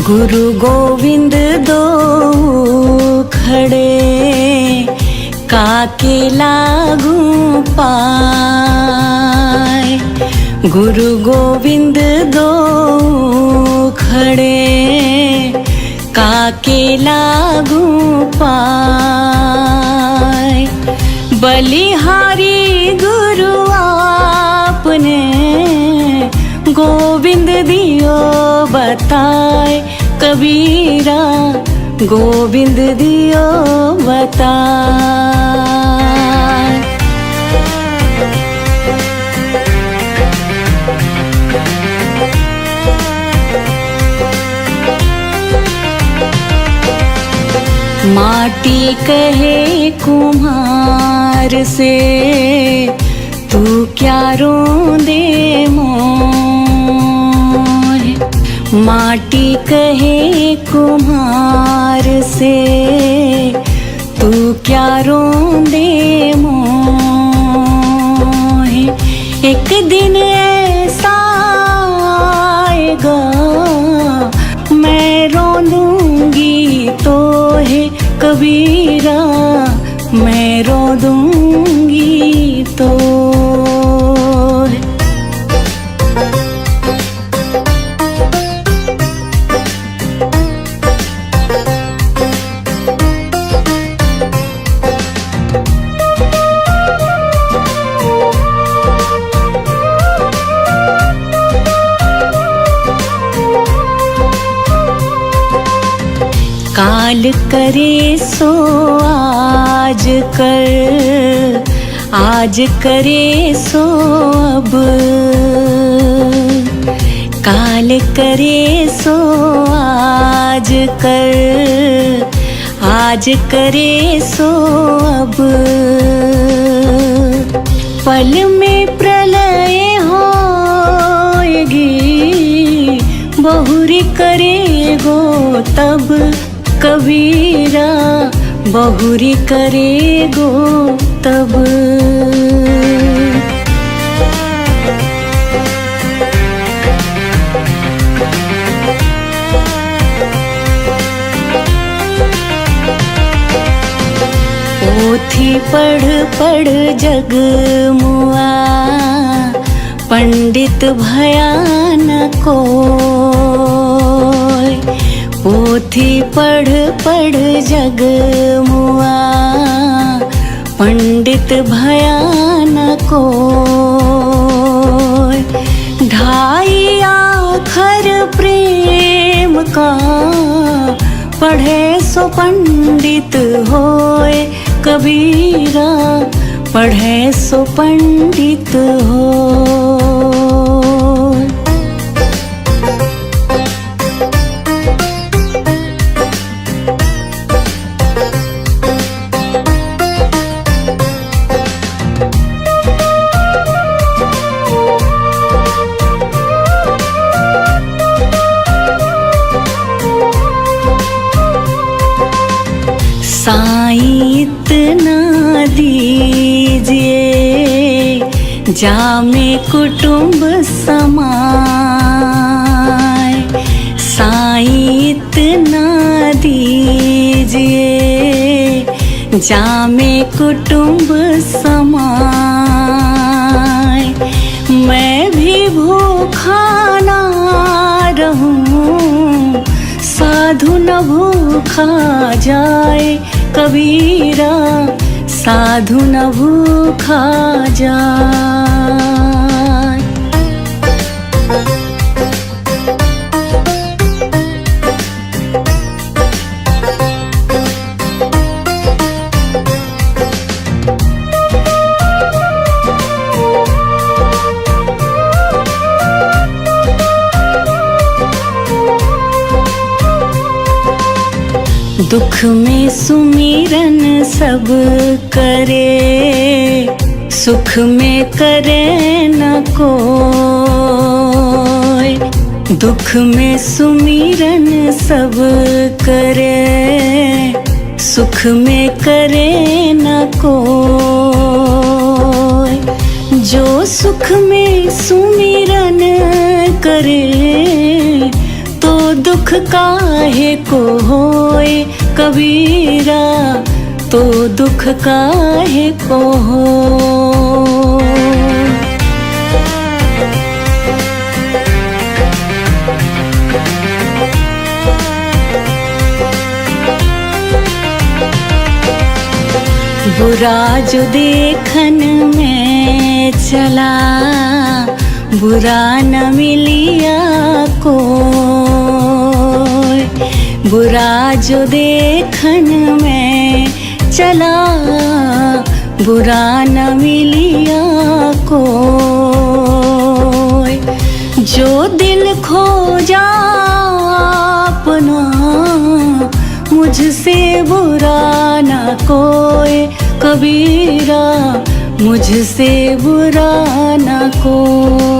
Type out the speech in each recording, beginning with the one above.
गुरु गोविंद दो खड़े, काके लागू पाए। गुरु गोविंद दो खड़े, काके लागू पाए। बलिहारी गुरु आपने, गोविंद दियो बताए। कबीरा गोविंद दियो बताए। माटी कहे कुम्हार से, तू क्या रोंदे मोर। माटी कहे कुम्हार से, तू क्या रोंदे मोर। एक दिन ऐसा आएगा, मैं रोंदूंगी तो है कबीरा, मैं रोंदूंगी तो। काल करे सो आज कर, आज करे सो अब। काल करे सो आज कर, आज करे सो अब। पल में प्रलय होएगी, बहुरी करेगो तब। कबीरा बहुरी करेगो तब। पोथी पढ़ पढ़ जग मुआ, पंडित भया न कोय। पोथी पढ़ पढ़ जग मुआ, पंडित भया न कोय। ढाई आखर प्रेम का, पढ़े सो पंडित होए। कबीरा पढ़े सो पंडित होए। साईं इतना दीजिए, जामे कुटुंब समाए। साईं इतना दीजिए, जामे कुटुंब समाए। मैं भी भूखा ना रहूं, साधु न भूखा जाए। कबीरा साधु न भूखा जाए। दुख में सुमिरन सब करे, सुख में करे न कोय। दुख में सुमिरन सब करे, सुख में करे न कोय। जो सुख में सुमिरन करे, तो दुख काहे को होए कबीरा, तो दुख काहे को हो। बुरा जो देखन में चला, बुरा न मिलिया को। बुरा जो देखन में चला, बुरा न मिलिया को। जो दिल खो जा अपना, मुझसे बुरा न कोई कबीरा, मुझसे बुरा न कोई।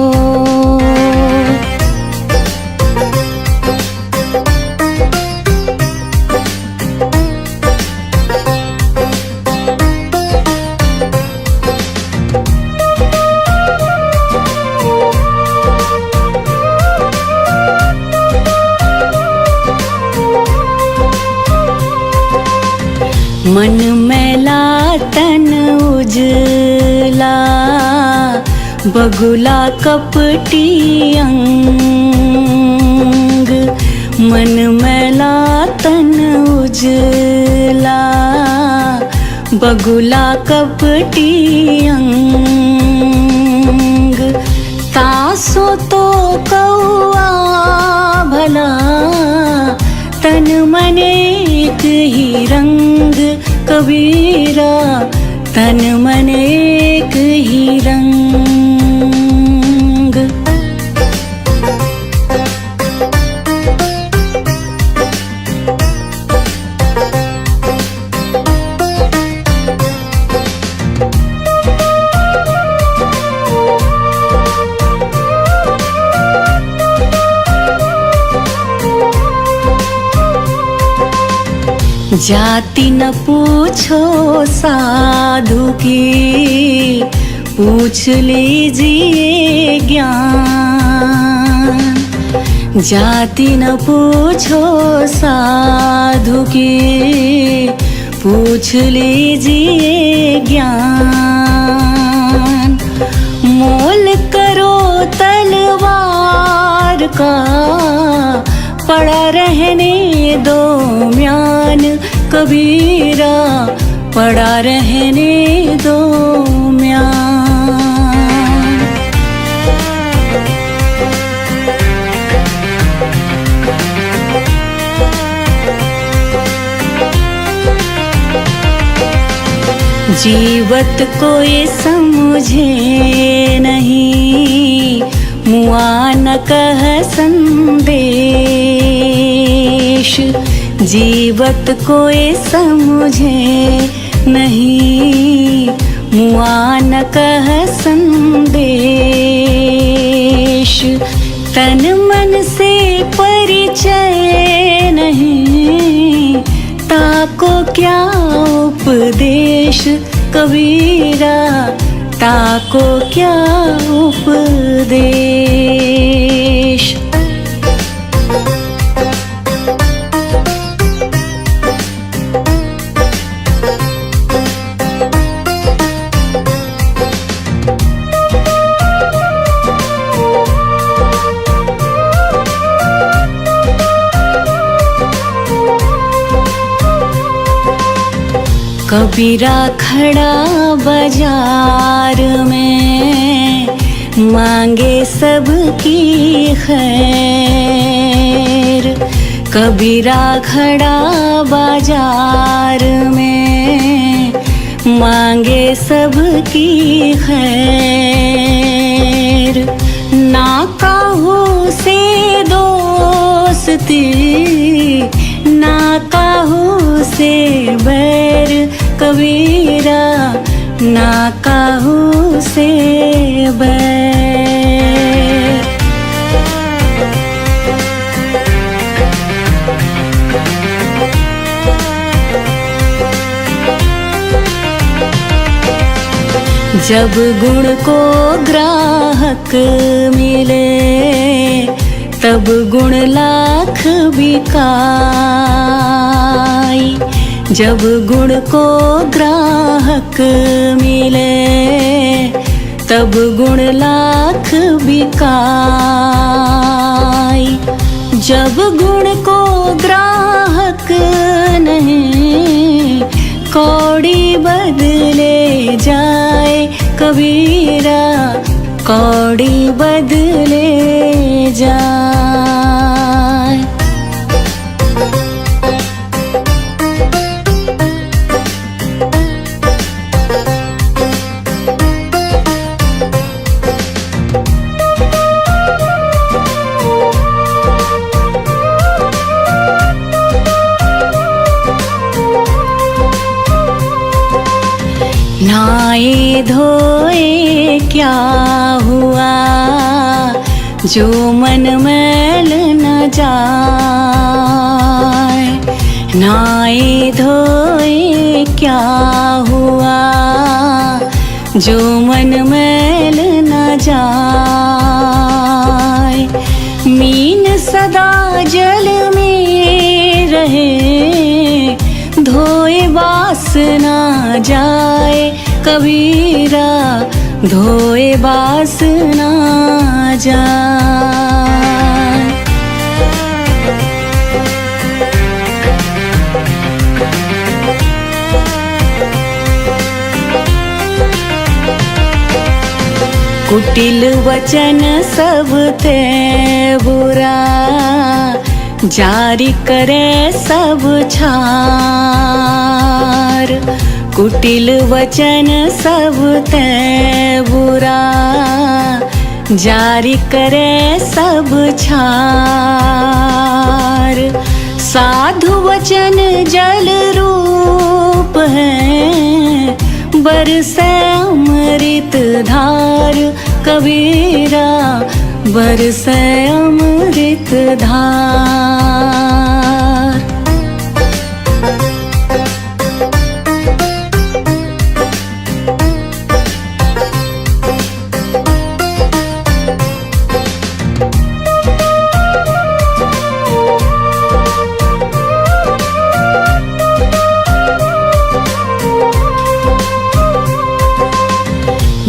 मन मैला तन उजला, बगुला कपटी अंग। मन मैला तन उजला, बगुला कपटी अंग। तासो तो कौआ भला, तन मन एक ही रंग कबीरा, तन मन एक ही रंग। जाति न पूछो साधु की, पूछ लीजिए ज्ञान। जाति न पूछो साधु की, पूछ लीजिए ज्ञान। मोल करो तलवार का, पड़ा रहने दो म्यान कबीरा, पड़ा रहने दो म्यान। जीवत कोई समझे नहीं, मुआ न कह संदेश। जीवत कोई समझे नहीं, मुआ न कह संदेश। तन मन से परिचय नहीं, ताको क्या उपदेश कबीरा, ताको क्या उपदेश। कबीरा खड़ा बाजार में, मांगे सबकी खैर। कबीरा खड़ा बाजार में, मांगे सबकी खैर। ना काहू से दोस्ती, ना काहू से बैर कबीरा, ना काहू से बैर। जब गुण को ग्राहक मिले, तब गुण लाख बिकाई। जब गुण को ग्राहक मिले तब गुण लाख बिकाई। जब गुण को ग्राहक नहीं कौड़ी बदले जाए कबीरा, कौड़ी बदले जाए। नहाए धोए क्या हुआ जो मन मैल न जाए। नहाए धोए क्या हुआ जो मन मैल न जाए। मीन सदा जल में रहे धोए बास ना जाए कबीरा, धोए बास ना जाए। कुटिल वचन सब ते बुरा, जारी करे सब छार। कुटिल वचन सब ते बुरा, जारी करे सब छार। साधु वचन जल रूप है बरसे अमृत धार कबीरा, बरसे अमृत धार।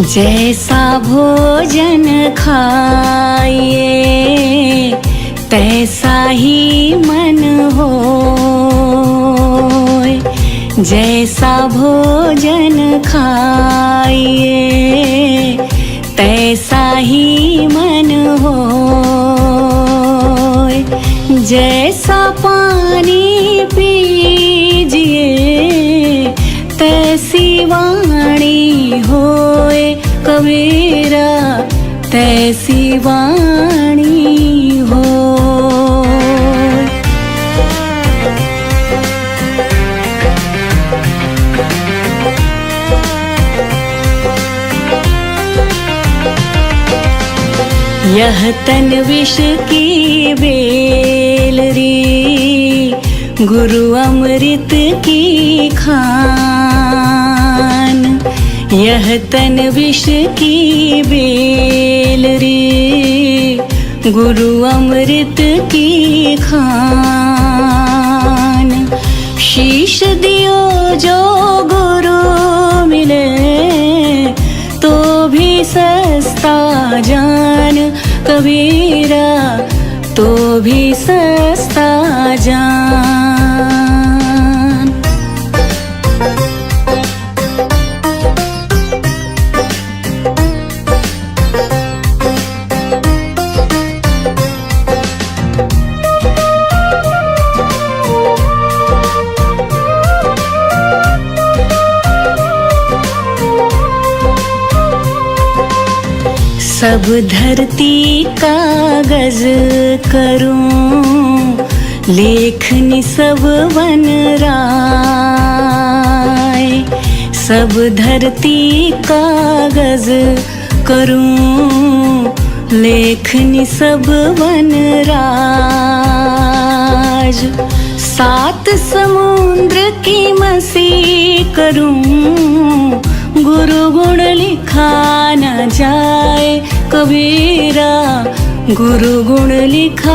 जैसा भोजन खाइए तैसा ही मन होए। जैसा भोजन खाइए तैसा ही मन होए। जैसा पानी पीजिए तैसी वाणी होए कबीरा, तैसी वाणी हो। यह तन विष की बेलरी, गुरु अमृत की खान। यह तन विष की बेलरी, गुरु अमृत की खान। शीश दियो जो गुरु मिले तो भी सस्ता जान कबीरा, तो भी सस्ता जान। सब धरती कागज करूं, लेखनी सब वन राय। सब धरती कागज करूं, लेखनी सब वन राज। सात समुद्र की मसी करूं, गुरु गुण लिखा न जाए कबीरा, गुरु गुण लिखा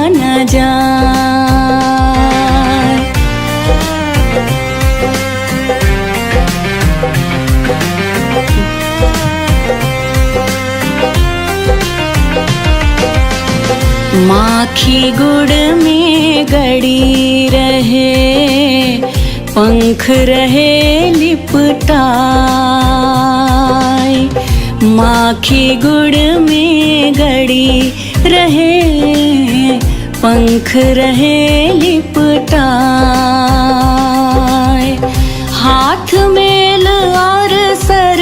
न जाए। माखी गुड़ में गड़ी रहे, पंख रहे लिपटाए। माखी गुड़ में गड़ी रहे, पंख रहे लिपटाए। हाथ मेल और सर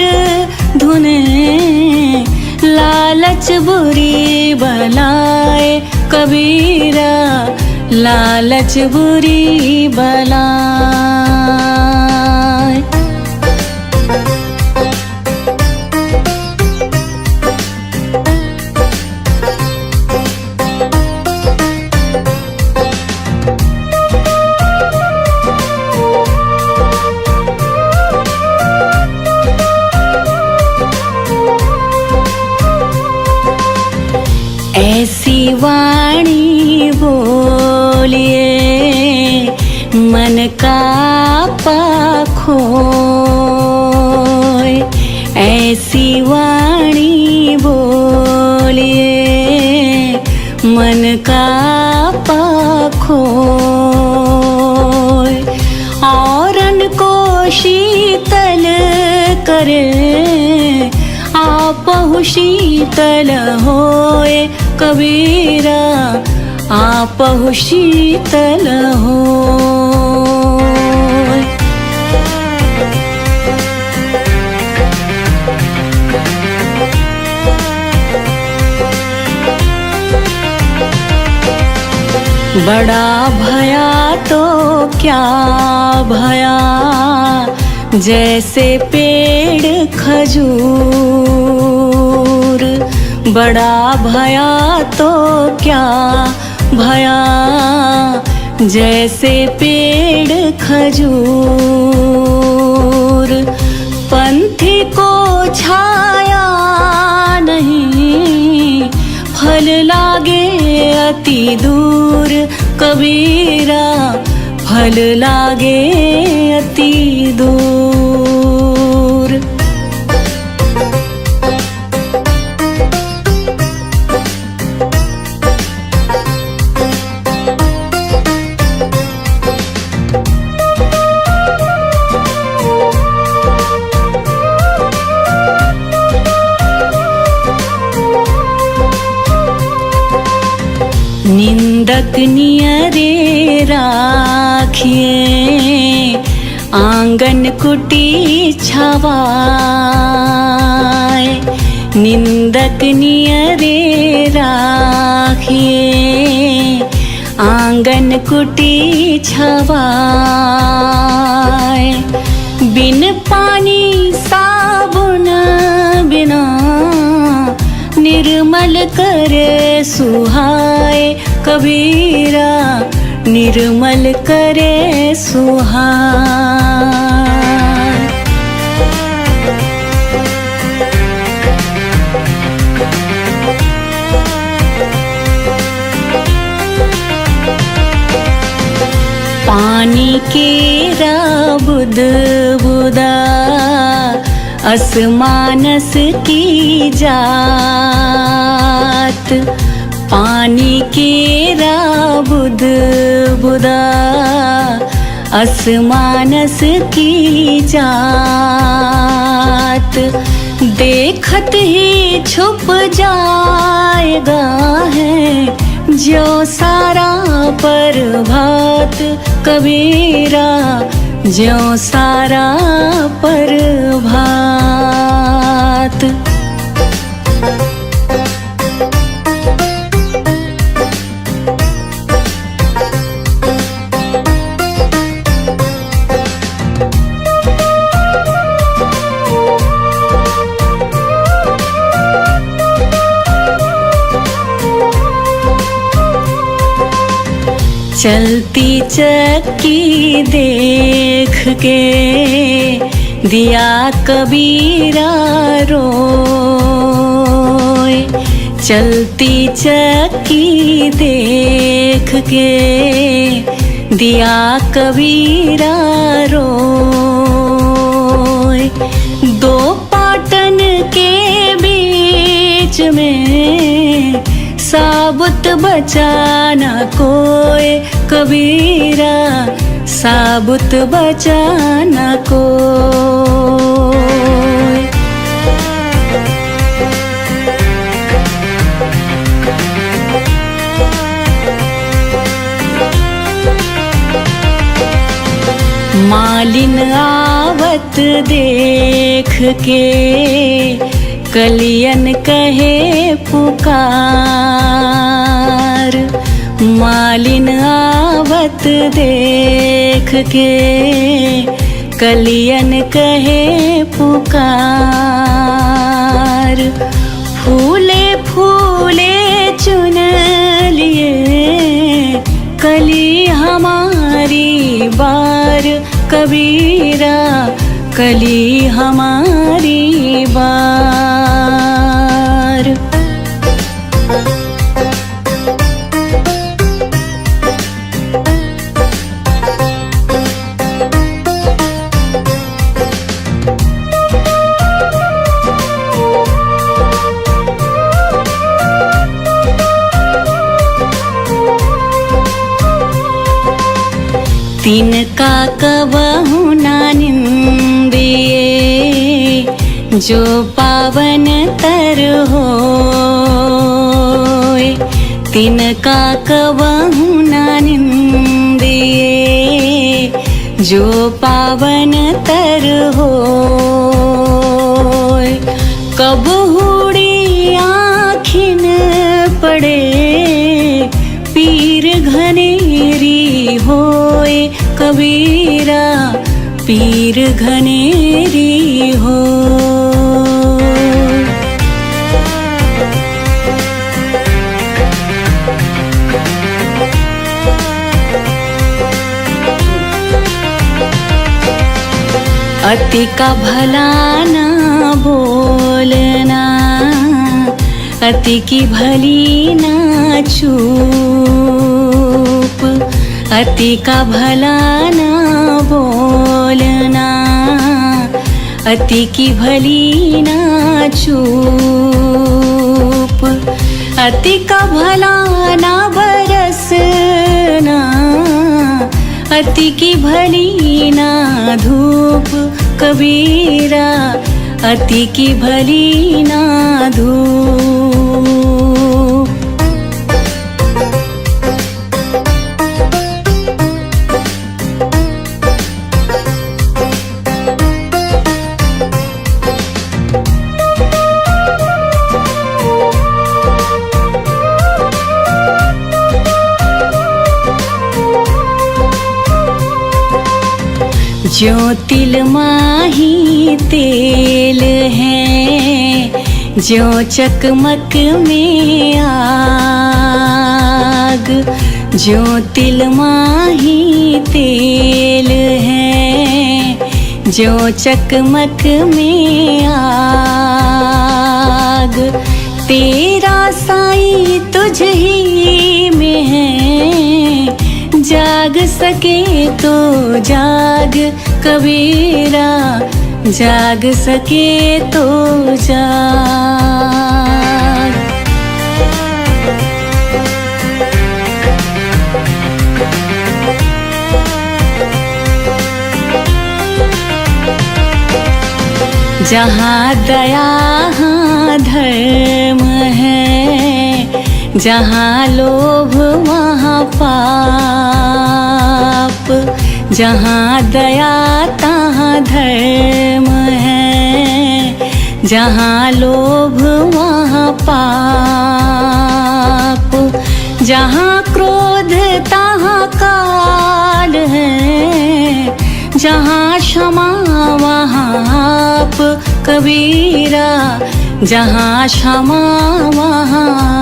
धुने, लालच बुरी बलाए। कबीरा लालच बुरी बलाए। ऐसी वाणी बोलिए, मन का पाखोय। ऐसी वाणी बोलिए, मन का पाखोय। औरन को शीतल करे, आपहु शीतल होए। कबीरा आपहु शीतल होए। बड़ा भया तो क्या भया, जैसे पेड़ खजूर। बड़ा भया तो क्या भया, जैसे पेड़ खजूर। पंथी को छाया नहीं, फल लागे अति दूर। कबीरा फल लागे अति दूर। निंदक नियरे राखिए, आंगन कुटी छवाए। निंदक नियरे राखिए, आंगन कुटी छवाए। बिन पानी साबुन बिना, निर्मल करे सुहाए। कबीरा निर्मल करे सुहाए। पानी केरा बुद बुदा, असमानस की जात। पानी केरा बुद बुदा, असमानस की जात। देखत ही छुप जाएगा है, जो सारा प्रभात। कबीरा जो सारा प्रभात। चलती चक्की देख के दिया कबीरा रोए। चलती चक्की देख के दिया कबीरा रोए। दो पाटन के बीच में साबुत बचा न कोई कबीरा, साबुत बचा न कोई। मालिन आवत देख के कलियन कहे पुकार। मालिन आवत देख के कलियन कहे पुकार। फूले फूले चुन लिए कली हमारी बार कबीरा, कली हमारी बार। तिनका कबहु ना निंदिए जो पावन तर होए। तिनका कबहु ना निंदिए जो पावन तर होए। कब हुड़ी आँखिन पड़े पीर घनेरी होए कबीरा, पीर घनेरी हो। अति का भला ना बोलना, अति की भली ना चूप। अति का भला ना बोलना, अति की भली ना चूप। अति का भला ना बरसना, अति की भली ना धूप कबीरा, अति की भली ना धूप। जो तिल माही तेल है, जो चकमक में आग। जो तिल माही तेल है, जो चकमक में आग। तेरा साईं तुझ ही में है, जाग सके तो जाग कबीरा, जाग सके तो जाग। जहाँ दया हाँ धर्म है, जहाँ लोभ वहाँ पाप। जहाँ दया तहाँ धर्म है, जहाँ लोभ वहाँ पाप। जहाँ क्रोध तहाँ काल है, जहाँ क्षमा वहाँ आप कबीरा, जहाँ क्षमा वहाँ आप।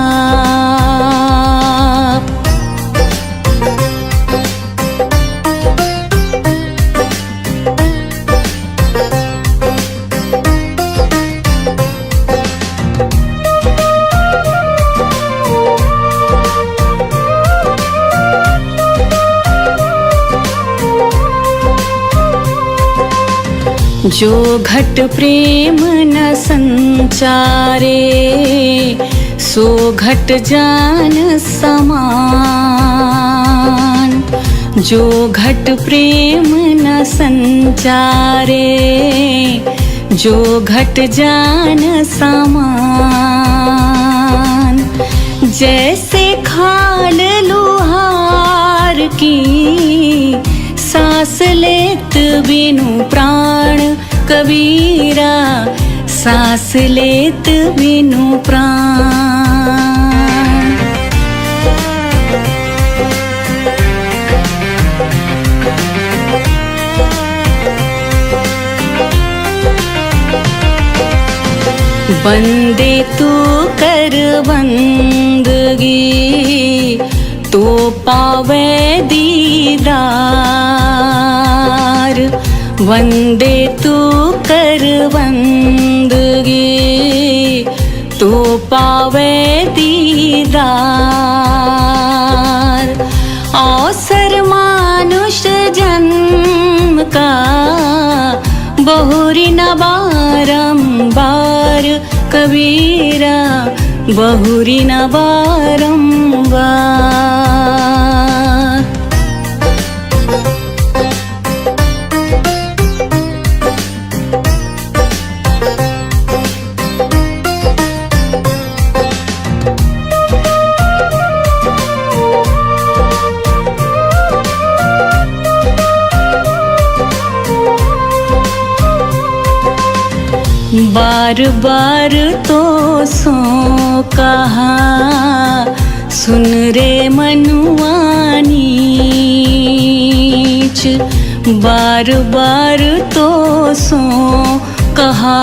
जो घट प्रेम न संचारे, सो घट जान समान। जो घट प्रेम न संचारे, जो घट जान समान। जैसे खाल लोहार की, सांस लेत बिनु प्राण कबीरा, सांस लेत बिनु प्राण। बंदे तू कर बंदगी, तो पावे दीदार। वंदे तू कर बंदगी, तो पावे दीदार। अवसर मानुष जन्म का, बहुरी न बारंबार कबीरा, बहुरी न बारंबार। बार बार तो सो कहा, सुन रे मनुआ नीच। बार बार तो सो कहा,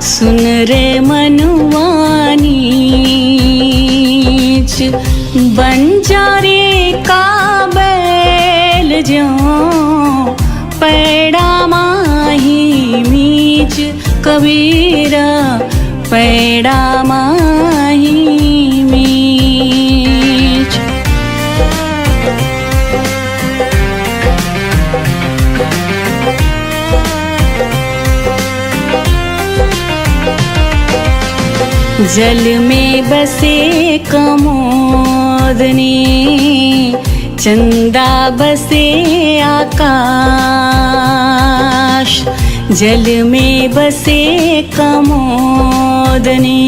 सुन रे मनुआ नीच। बंजारे का बैल ज्यों, पैड़ा माही मीच कबीरा, पैड़ा माही मीच। जल में बसे कमोदनी, चंदा बसे आकाश। जल में बसे कमोदनी,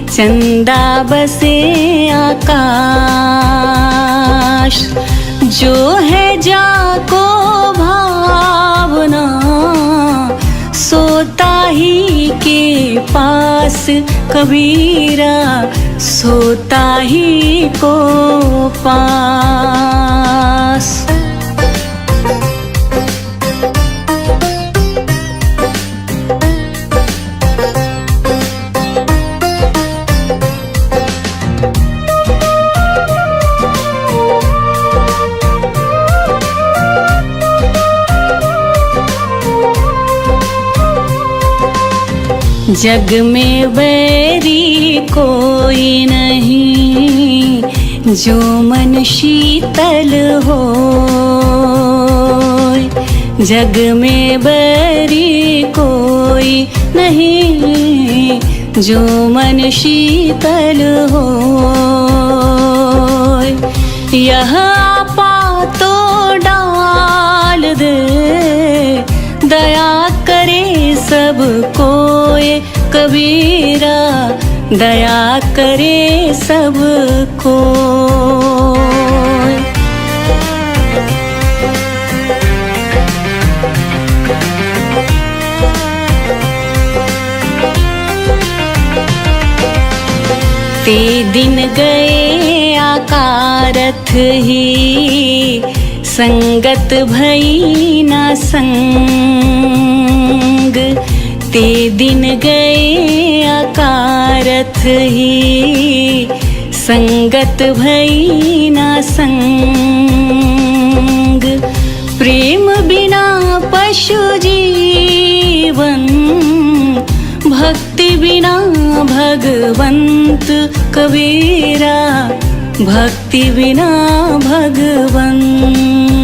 चंदा बसे आकाश। जो है जाको भावना, सोता ही के पास कबीरा, सोता ही को पास। जग में बैरी कोई नहीं, जो मन शीतल हो। जग में बैरी कोई नहीं, जो मन शीतल हो। यह आपा तो डाल दे, दया करे सब कोई कबीरा, दया करे सब कोई। ते दिन गए आकारथ ही, संगत भई ना संग। ते दिन गए आकारथ ही, संगत भई ना संग। प्रेम बिना पशु जीवन, भक्ति बिना भगवंत कबीरा, भक्ति बिना भगवंत।